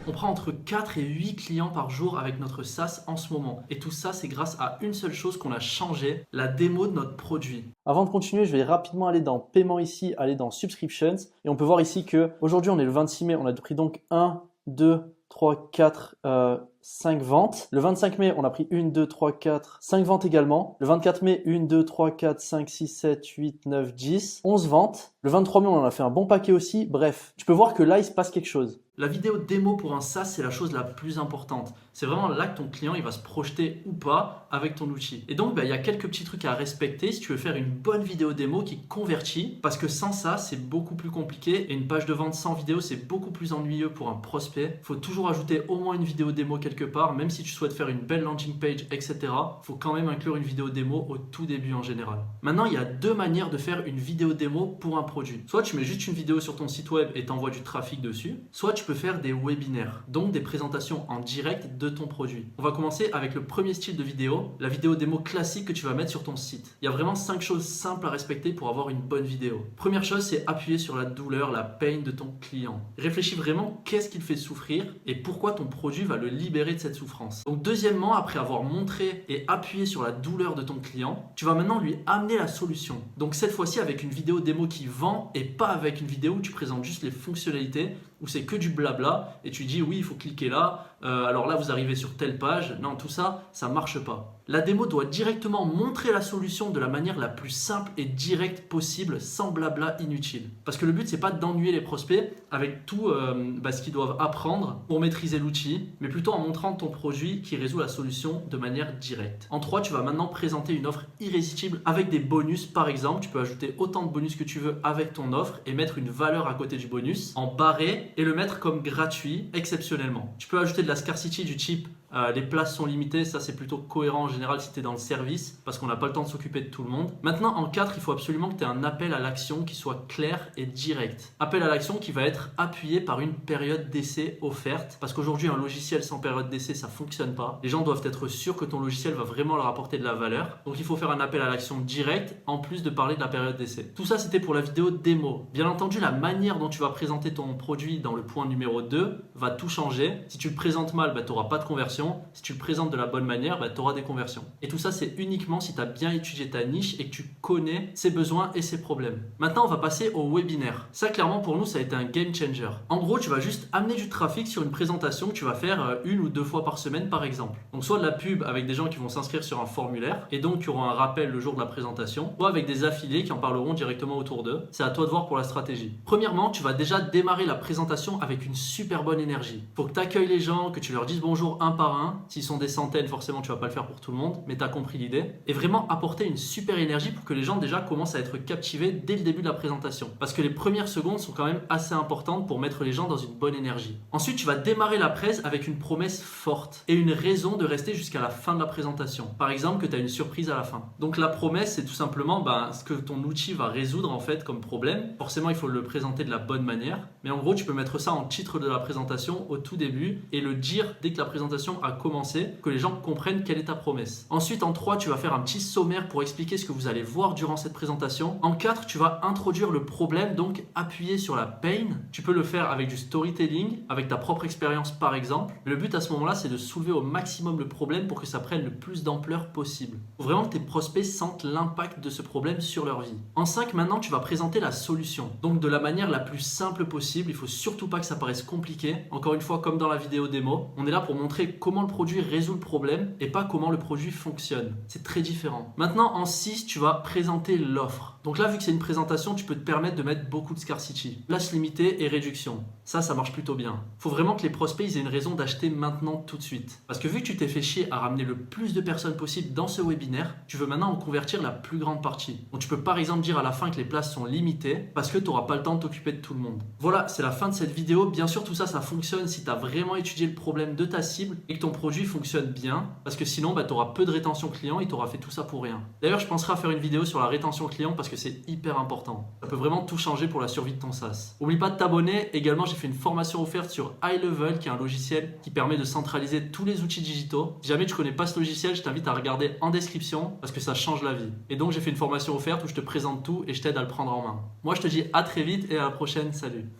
On prend entre 4 et 8 clients par jour avec notre SaaS en ce moment. Et tout ça, c'est grâce à une seule chose qu'on a changé, la démo de notre produit. Avant de continuer, je vais rapidement aller dans paiement ici, aller dans subscriptions. Et on peut voir ici que aujourd'hui, on est le 26 mai, on a pris donc 1, 2, 3, 4, 5 ventes. Le 25 mai, on a pris 1, 2, 3, 4, 5 ventes également. Le 24 mai, 1, 2, 3, 4, 5, 6, 7, 8, 9, 10, 11 ventes. Le 23 mai, on en a fait un bon paquet aussi. Bref, tu peux voir que là, il se passe quelque chose. La vidéo démo pour un SaaS, c'est la chose la plus importante. C'est vraiment là que ton client il va se projeter ou pas avec ton outil. Et donc, il y a quelques petits trucs à respecter si tu veux faire une bonne vidéo démo qui convertit. Parce que sans ça, c'est beaucoup plus compliqué. Et une page de vente sans vidéo, c'est beaucoup plus ennuyeux pour un prospect. Il faut toujours ajouter au moins une vidéo démo quelque part. Même si tu souhaites faire une belle landing page, etc. Il faut quand même inclure une vidéo démo au tout début en général. Maintenant, il y a deux manières de faire une vidéo démo pour un produit. Soit tu mets juste une vidéo sur ton site web et t'envoies du trafic dessus. Soit tu peux faire des webinaires, donc des présentations en direct de ton produit. On va commencer avec le premier style de vidéo, la vidéo démo classique que tu vas mettre sur ton site. Il y a vraiment 5 choses simples à respecter pour avoir une bonne vidéo. Première chose, c'est appuyer sur la douleur, la pain de ton client. Réfléchis vraiment qu'est-ce qu'il fait souffrir et pourquoi ton produit va le libérer de cette souffrance. Donc deuxièmement, après avoir montré et appuyé sur la douleur de ton client, tu vas maintenant lui amener la solution. Donc cette fois-ci avec une vidéo démo qui vend et pas avec une vidéo où tu présentes juste les fonctionnalités, où c'est que du blabla et tu dis oui il faut cliquer là, alors là vous arrivez sur telle page. Non, tout ça, ça marche pas. La démo doit directement montrer la solution de la manière la plus simple et directe possible, sans blabla inutile. Parce que le but c'est pas d'ennuyer les prospects avec tout ce qu'ils doivent apprendre pour maîtriser l'outil, mais plutôt en montrant ton produit qui résout la solution de manière directe. En 3, tu vas maintenant présenter une offre irrésistible avec des bonus. Par exemple, tu peux ajouter autant de bonus que tu veux avec ton offre et mettre une valeur à côté du bonus en barré et le mettre comme gratuit exceptionnellement. Tu peux ajouter de la scarcity du type les places sont limitées, ça c'est plutôt cohérent en général si tu es dans le service parce qu'on n'a pas le temps de s'occuper de tout le monde. Maintenant en 4, il faut absolument que tu aies un appel à l'action qui soit clair et direct. Appel à l'action qui va être appuyé par une période d'essai offerte parce qu'aujourd'hui un logiciel sans période d'essai ça fonctionne pas. Les gens doivent être sûrs que ton logiciel va vraiment leur apporter de la valeur. Donc il faut faire un appel à l'action direct en plus de parler de la période d'essai. Tout ça c'était pour la vidéo démo. Bien entendu la manière dont tu vas présenter ton produit dans le point numéro 2 va tout changer. Si tu le présentes mal, tu n'auras pas de conversion. Si tu le présentes de la bonne manière, tu auras des conversions. Et tout ça, c'est uniquement si tu as bien étudié ta niche et que tu connais ses besoins et ses problèmes. Maintenant, on va passer au webinaire. Ça, clairement, pour nous, ça a été un game changer. En gros, tu vas juste amener du trafic sur une présentation que tu vas faire une ou deux fois par semaine, par exemple. Donc, soit de la pub avec des gens qui vont s'inscrire sur un formulaire et donc qui auront un rappel le jour de la présentation, soit avec des affiliés qui en parleront directement autour d'eux. C'est à toi de voir pour la stratégie. Premièrement, tu vas déjà démarrer la présentation avec une super bonne énergie. Faut que tu accueilles les gens, que tu leur dises bonjour un par un. S'ils sont des centaines, forcément, tu vas pas le faire pour tout le monde, mais tu as compris l'idée. Et vraiment apporter une super énergie pour que les gens déjà commencent à être captivés dès le début de la présentation. Parce que les premières secondes sont quand même assez importantes pour mettre les gens dans une bonne énergie. Ensuite, tu vas démarrer la presse avec une promesse forte et une raison de rester jusqu'à la fin de la présentation. Par exemple, que tu as une surprise à la fin. Donc la promesse, c'est tout simplement ce que ton outil va résoudre en fait comme problème. Forcément, il faut le présenter de la bonne manière. Mais en gros, tu peux mettre ça en titre de la présentation au tout début et le dire dès que la présentation a commencé, que les gens comprennent quelle est ta promesse. Ensuite, en 3, tu vas faire un petit sommaire pour expliquer ce que vous allez voir durant cette présentation. En 4, tu vas introduire le problème, donc appuyer sur la pain. Tu peux le faire avec du storytelling, avec ta propre expérience par exemple. Mais le but à ce moment-là, c'est de soulever au maximum le problème pour que ça prenne le plus d'ampleur possible. Il faut vraiment que tes prospects sentent l'impact de ce problème sur leur vie. En 5, maintenant, tu vas présenter la solution. Donc de la manière la plus simple possible. Il ne faut surtout pas que ça paraisse compliqué. Encore une fois, comme dans la vidéo démo, on est là pour montrer comment le produit résout le problème et pas comment le produit fonctionne. C'est très différent. Maintenant, en 6, tu vas présenter l'offre. Donc là, vu que c'est une présentation, tu peux te permettre de mettre beaucoup de scarcity. Place limitée et réduction. Ça marche plutôt bien. Il faut vraiment que les prospects ils aient une raison d'acheter maintenant tout de suite. Parce que vu que tu t'es fait chier à ramener le plus de personnes possible dans ce webinaire, tu veux maintenant en convertir la plus grande partie. Donc tu peux par exemple dire à la fin que les places sont limitées parce que tu n'auras pas le temps de t'occuper de tout le monde. Voilà, c'est la fin de cette vidéo. Bien sûr, tout ça, ça fonctionne si tu as vraiment étudié le problème de ta cible et que ton produit fonctionne bien. Parce que sinon, tu auras peu de rétention client et tu auras fait tout ça pour rien. D'ailleurs, je penserai à faire une vidéo sur la rétention client parce que c'est hyper important. Ça peut vraiment tout changer pour la survie de ton SaaS. N'oublie pas de t'abonner. Également, j'ai fait une formation offerte sur iLevel, qui est un logiciel qui permet de centraliser tous les outils digitaux. Si jamais tu connais pas ce logiciel, je t'invite à regarder en description parce que ça change la vie. Et donc, j'ai fait une formation offerte où je te présente tout et je t'aide à le prendre en main. Moi, je te dis à très vite et à la prochaine. Salut!